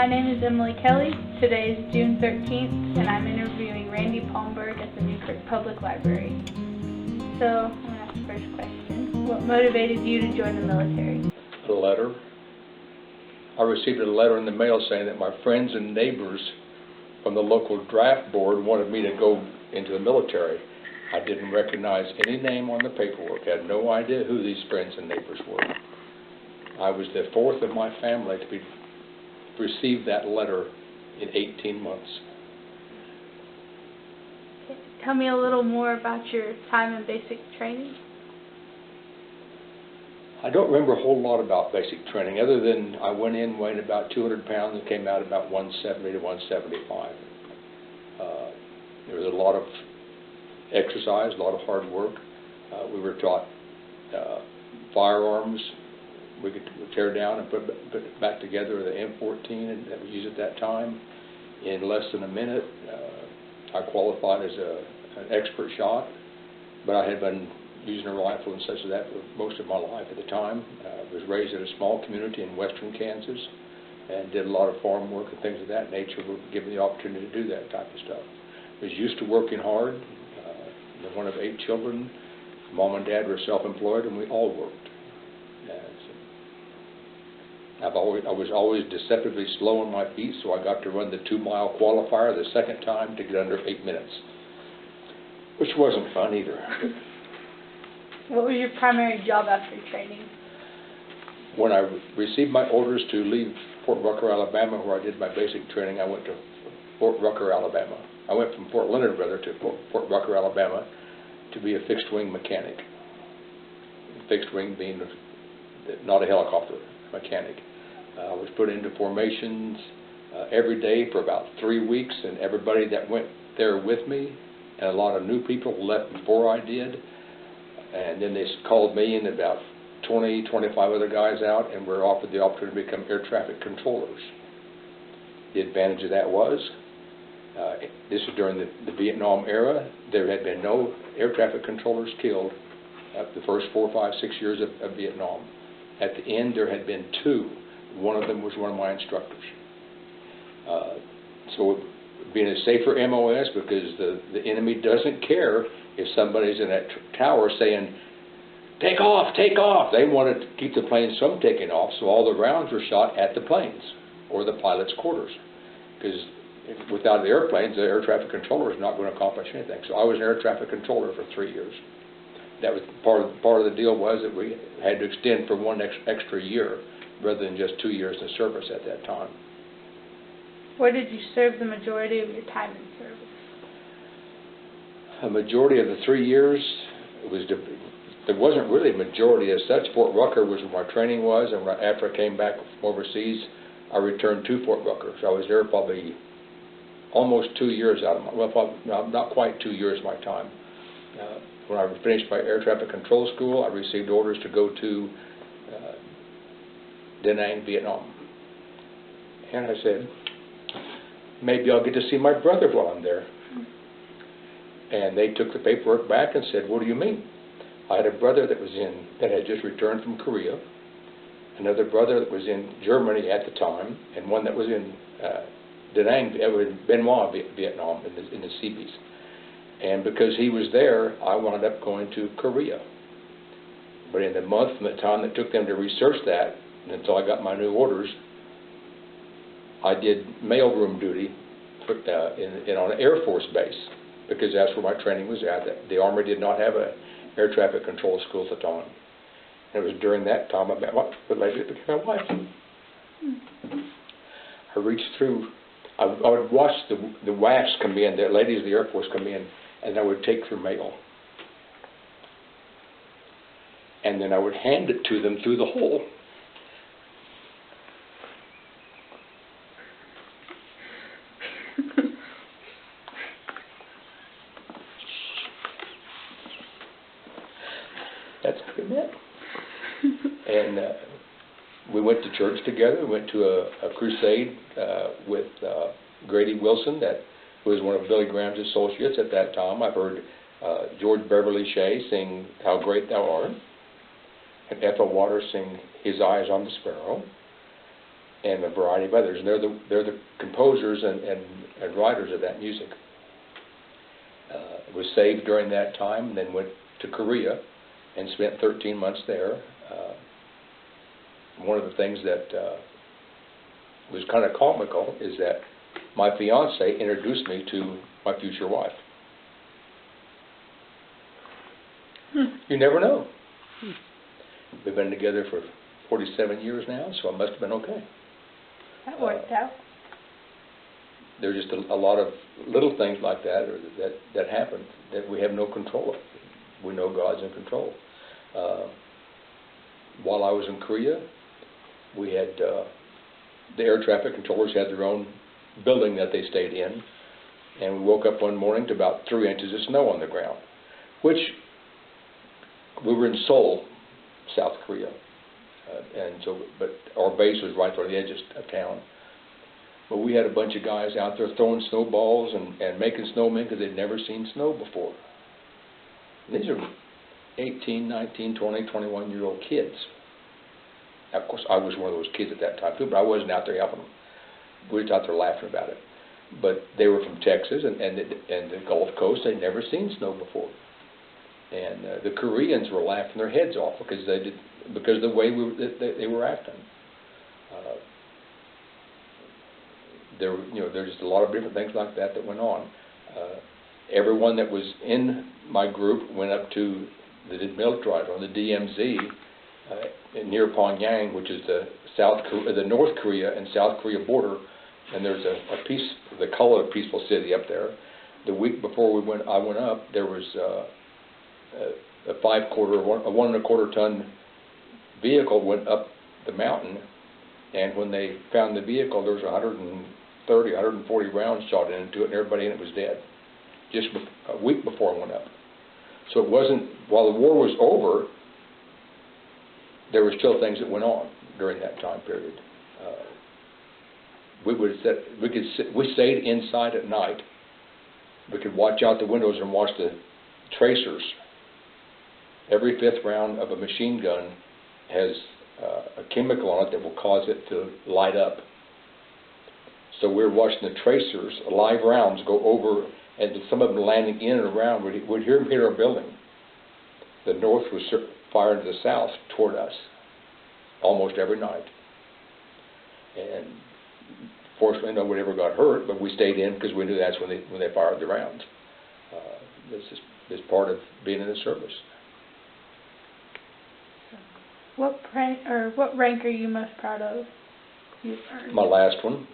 My name is Emily Kelly. Today is June 13th, and I'm interviewing Randy Palmberg at the Newkirk Public Library. So, I'm going to ask the first question. What motivated you to join the military? A letter. I received a letter in the mail saying that my friends and neighbors from the local draft board wanted me to go into the military. I didn't recognize any name on the paperwork. I had no idea who these friends and neighbors were. I was the fourth of my family to receive that letter in 18 months. Tell me a little more about your time in basic training. I don't remember a whole lot about basic training, other than I went in weighing about 200 pounds and came out about 170 to 175. There was a lot of exercise, a lot of hard work. We were taught firearms. We could tear down and put it back together, the M14 that we used at that time, in less than a minute. I qualified as an expert shot, but I had been using a rifle and such as that for most of my life at the time. I was raised in a small community in western Kansas and did a lot of farm work and things of that nature. We were given the opportunity to do that type of stuff. I was used to working hard. One of 8 children. Mom and Dad were self-employed, and we all worked. I was always deceptively slow on my feet, so I got to run the 2-mile qualifier the second time to get under 8 minutes, which wasn't fun either. What was your primary job after training? When I received my orders to leave Fort Rucker, Alabama, where I did my basic training, I went to Fort Rucker, Alabama. I went from Fort Leonard, rather, to Fort Rucker, Alabama, to be a fixed-wing mechanic. Fixed wing being not a helicopter mechanic. I was put into formations every day for about 3 weeks, and everybody that went there with me, and a lot of new people left before I did, and then they called me and about 20, 25 other guys out, and were offered the opportunity to become air traffic controllers. The advantage of that was, this was during the Vietnam era. There had been no air traffic controllers killed the first 4, 5, 6 years of Vietnam. At the end, there had been 2. One of them was one of my instructors. So being a safer MOS, because the enemy doesn't care if somebody's in that tower saying, "Take off, take off." They wanted to keep the planes from taking off, so all the rounds were shot at the planes or the pilot's quarters, because without the airplanes, the air traffic controller is not going to accomplish anything. So I was an air traffic controller for 3 years. That was part of the deal, was that we had to extend for 1 extra year rather than just 2 years in service at that time. Where did you serve the majority of your time in service? A majority of the 3 years, there wasn't really a majority as such. Fort Rucker was where my training was, and after I came back from overseas, I returned to Fort Rucker. So I was there probably almost 2 years out of my, well, not quite 2 years of my time. When I finished my air traffic control school, I received orders to go to Da Nang, Vietnam. And I said, maybe I'll get to see my brother while I'm there. And they took the paperwork back and said, what do you mean? I had a brother that had just returned from Korea, another brother that was in Germany at the time, and one that was in Da Nang, Benoit, Vietnam, in the Seabees. And because he was there, I wound up going to Korea. But in the month from the time that took them to research that until I got my new orders, I did mailroom duty on an Air Force base, because that's where my training was at. The Army did not have an air traffic control school at the time. And it was during that time I met the lady that became my wife. I reached through, I would watch the WAFs come in, the ladies of the Air Force come in, and I would take their mail. And then I would hand it to them through the hole. That's how we met. And we went to church together. We went to a crusade with Grady Wilson, that was one of Billy Graham's associates at that time. I've heard George Beverly Shea sing "How Great Thou Art," and Ethel Waters sing "His Eyes on the Sparrow." and a variety of others. And they're the composers and writers of that music. Was saved during that time, and then went to Korea and spent 13 months there. One of the things that was kind of comical is that my fiance introduced me to my future wife. You never know. We've been together for 47 years now, so it must have been okay. That worked out. There's just a lot of little things like that that happen that we have no control of. We know God's in control. While I was in Korea, we had the air traffic controllers had their own building that they stayed in, and we woke up one morning to about 3 inches of snow on the ground, which we were in Seoul, South Korea, and so but our base was right on the edge of town. But we had a bunch of guys out there throwing snowballs and making snowmen because they'd never seen snow before. And these are 18, 19, 20, 21-year-old kids. Now, of course, I was one of those kids at that time too, but I wasn't out there helping them. We were just out there laughing about it. But they were from Texas and the Gulf Coast. They'd never seen snow before. And the Koreans were laughing their heads off because of the way they were acting. There's just a lot of different things like that went on. Everyone that was in my group went up to the militarized on the DMZ near Pyongyang, which is the North Korea and South Korea border, and there's they call it a peaceful city up there. The week before I went up, there was a 1.25 ton vehicle went up the mountain, and when they found the vehicle, there was 140 rounds shot into it, and everybody in it was dead. Just a week before I went up. So it wasn't, while the war was over, there were still things that went on during that time period. We stayed inside at night. We could watch out the windows and watch the tracers. Every 5th round of a machine gun has a chemical on it that will cause it to light up. So we're watching the tracers, live rounds, go over, and some of them landing in and around. We'd hear them hit our building. The North was firing to the south toward us almost every night. And fortunately, nobody ever got hurt, but we stayed in because we knew that's when they fired the rounds. This is part of being in the service. What rank are you most proud of you've earned? My last one.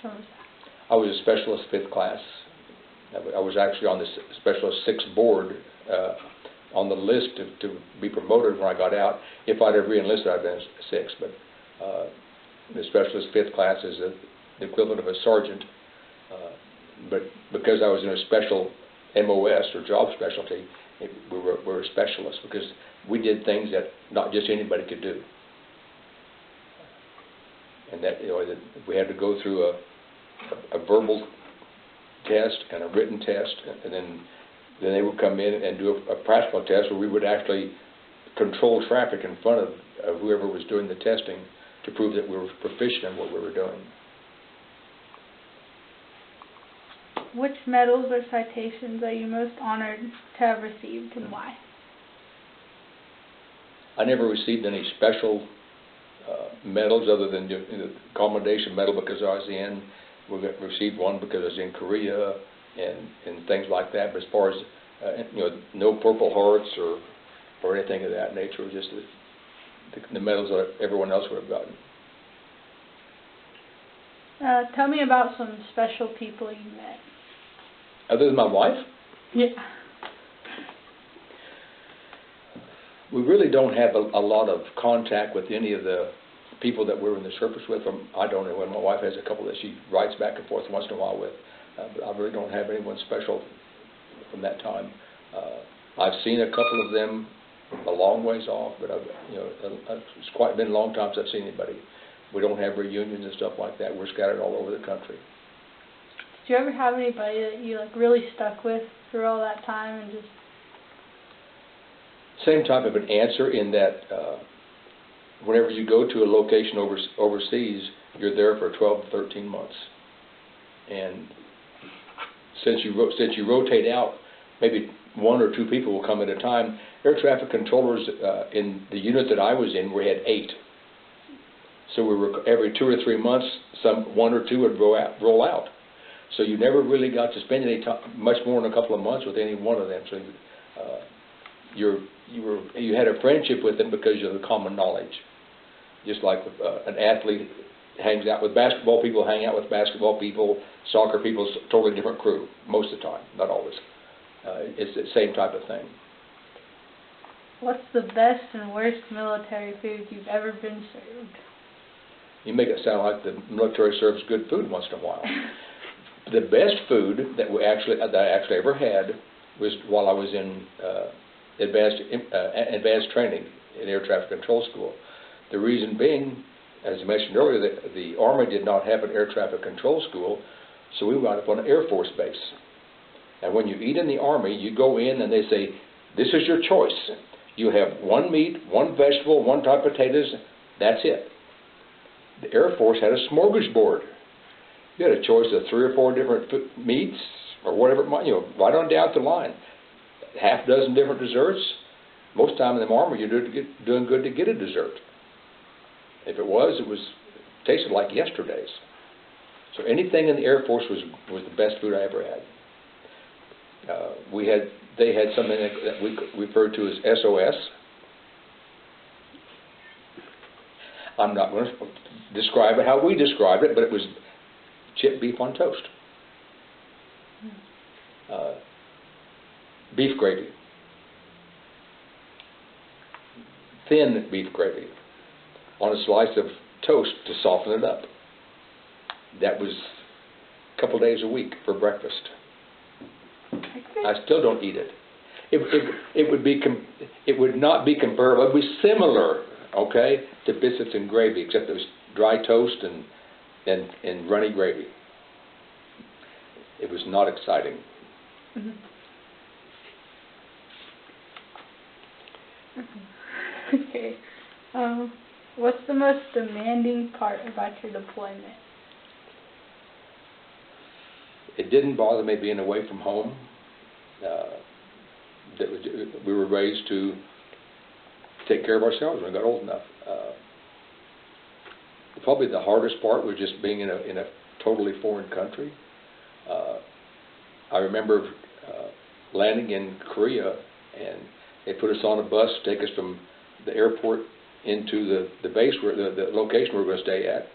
What was that? I was a specialist 5th class. I was actually on the specialist 6th board on the list to be promoted when I got out. If I'd have re-enlisted, I'd have been 6. But the specialist 5th class is the equivalent of a sergeant. But because I was in a special MOS or job specialty, we were specialists because we did things that not just anybody could do. And that we had to go through a verbal test and a written test, and then they would come in and do a practical test where we would actually control traffic in front of whoever was doing the testing to prove that we were proficient in what we were doing. Which medals or citations are you most honored to have received, and why? I never received any special medals other than the commendation medal because I was in. We received one because I was in Korea and things like that. But as far as no Purple Hearts or anything of that nature, it was just the medals that everyone else would have gotten. Tell me about some special people you met. Other than my wife? Yeah. We really don't have a lot of contact with any of the people that we're in the service with. I don't know. My wife has a couple that she writes back and forth once in a while with. But I really don't have anyone special from that time. I've seen a couple of them a long ways off, but it's been a long time since I've seen anybody. We don't have reunions and stuff like that. We're scattered all over the country. Did you ever have anybody that you really stuck with through all that time and just? Same type of an answer in that whenever you go to a location overseas, you're there for 12 to 13 months. And since you rotate out, maybe 1 or 2 people will come at a time. Air traffic controllers in the unit that I was in, we had 8. So we were every 2 or 3 months, 1 or 2 would roll out. So you never really got to spend any time, much more than a couple of months with any one of them. So you had a friendship with them because of the common knowledge. Just like an athlete hangs out with basketball people, hang out with basketball people, soccer people, totally different crew most of the time, not always. It's the same type of thing. What's the best and worst military food you've ever been served? You make it sound like the military serves good food once in a while. The best food that I actually ever had was while I was in advanced training in air traffic control school. The reason being, as I mentioned earlier, that the Army did not have an air traffic control school, so we wound up on an Air Force base. And when you eat in the Army, you go in and they say, this is your choice. You have 1 meat, 1 vegetable, 1 type of potatoes, that's it. The Air Force had a smorgasbord. You had a choice of 3 or 4 different meats, or whatever, right on down the line. Half dozen different desserts. Most time in the Army, you're doing good to get a dessert. If it was tasted like yesterday's. So anything in the Air Force was the best food I ever had. They had something that we referred to as SOS. I'm not going to describe it how we described it, but it was chipped beef on toast. Beef gravy. Thin beef gravy on a slice of toast to soften it up. That was a couple days a week for breakfast. I still don't eat it. It would not be comparable. It would be similar, okay, to biscuits and gravy, except it was dry toast and runny gravy. It was not exciting. Mm-hmm. Okay. What's the most demanding part about your deployment? It didn't bother me being away from home. We were raised to take care of ourselves when we got old enough. Probably the hardest part was just being in a totally foreign country. I remember landing in Korea, and they put us on a bus to take us from the airport into the base, the location we were going to stay at,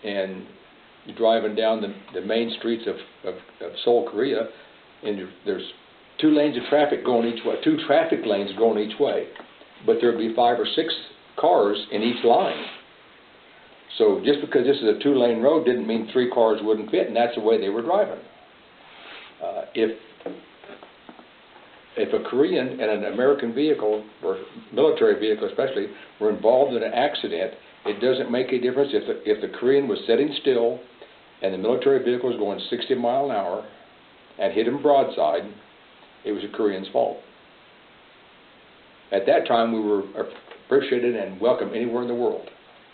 and driving down the main streets of Seoul, Korea, and there's 2 lanes of traffic going each way, 2 traffic lanes going each way, but there would be 5 or 6 cars in each line. So just because this is a 2-lane road didn't mean 3 cars wouldn't fit, and that's the way they were driving. If a Korean and an American vehicle, or military vehicle especially, were involved in an accident, it doesn't make a difference if the Korean was sitting still and the military vehicle was going 60 miles an hour and hit him broadside, it was a Korean's fault. At that time, we were appreciated and welcome anywhere in the world.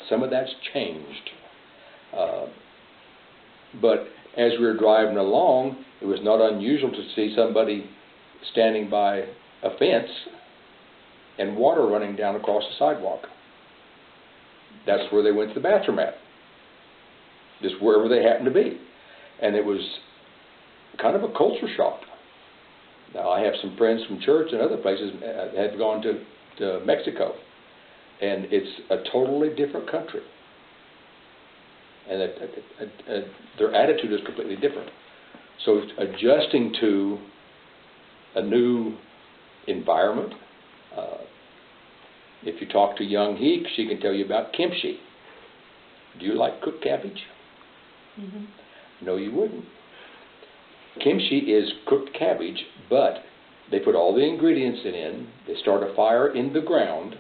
Some of that's changed. But as we were driving along, it was not unusual to see somebody standing by a fence and water running down across the sidewalk. That's where they went to the bathroom at. Just wherever they happened to be. And it was kind of a culture shock. Now, I have some friends from church and other places had gone to Mexico. And it's a totally different country. And their attitude is completely different. So adjusting to a new environment. If you talk to Young Hee, she can tell you about kimchi. Do you like cooked cabbage? Mm-hmm. No, you wouldn't. Kimchi is cooked cabbage, but they put all the ingredients in, they start a fire in the ground,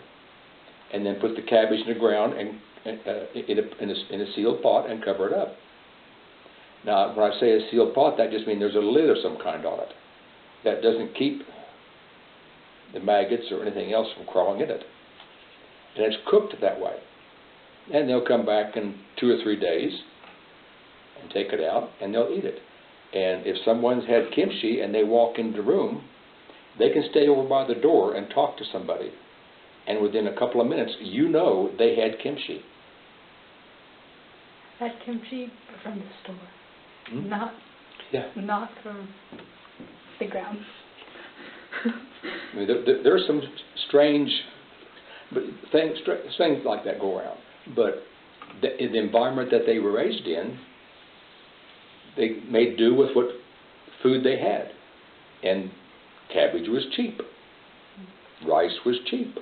and then put the cabbage in the ground and in a sealed pot and cover it up. Now, when I say a sealed pot, that just means there's a lid of some kind on it. That doesn't keep the maggots or anything else from crawling in it. and it's cooked that way. And they'll come back in 2 or 3 days and take it out, and they'll eat it. And if someone's had kimchi and they walk into the room, they can stay over by the door and talk to somebody. And within a couple of minutes, you know they had kimchi. That kimchi from the store, Hmm? not from the ground. I mean, there's some strange things like that go around. But in the environment that they were raised in, they made do with what food they had. And cabbage was cheap. Rice was cheap.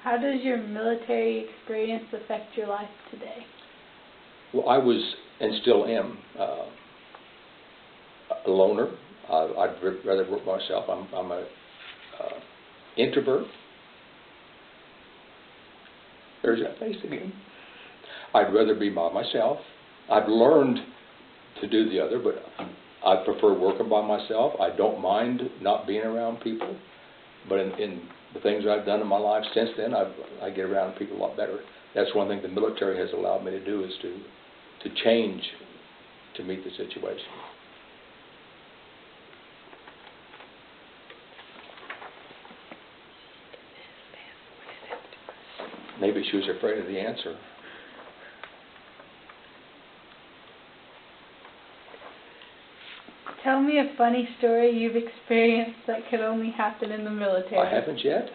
How does your military experience affect your life today? Well, I was, and still am, a loner. I'd rather work myself. I'm a introvert. There's that face again. I'd rather be by myself. I've learned to do the other, but I prefer working by myself. I don't mind not being around people, but in the things I've done in my life since then, I get around people a lot better. That's one thing the military has allowed me to do, is to change to meet the situation. Maybe she was afraid of the answer. Tell me a funny story you've experienced that could only happen in the military. I haven't yet.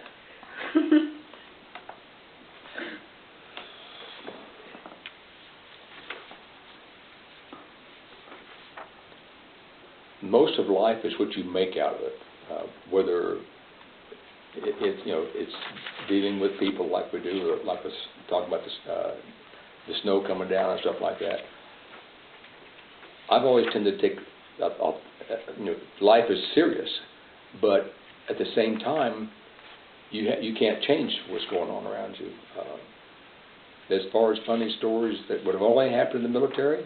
Most of life is what you make out of it, whether it's dealing with people like we do, or like us talking about the snow coming down and stuff like that. I've always tended to take, life is serious, but at the same time, you can't change what's going on around you. As far as funny stories that would have only happened in the military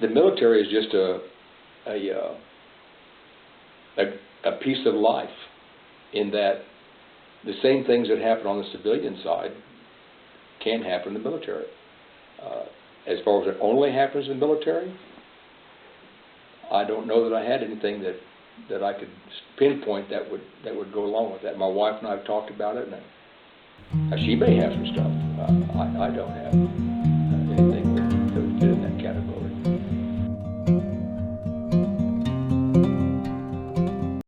is just a piece of life, in that the same things that happen on the civilian side can happen in the military. As far as it only happens in the military, I don't know that I had anything that I could pinpoint that would go along with that. My wife and I have talked about it, and she may have some stuff. I don't have anything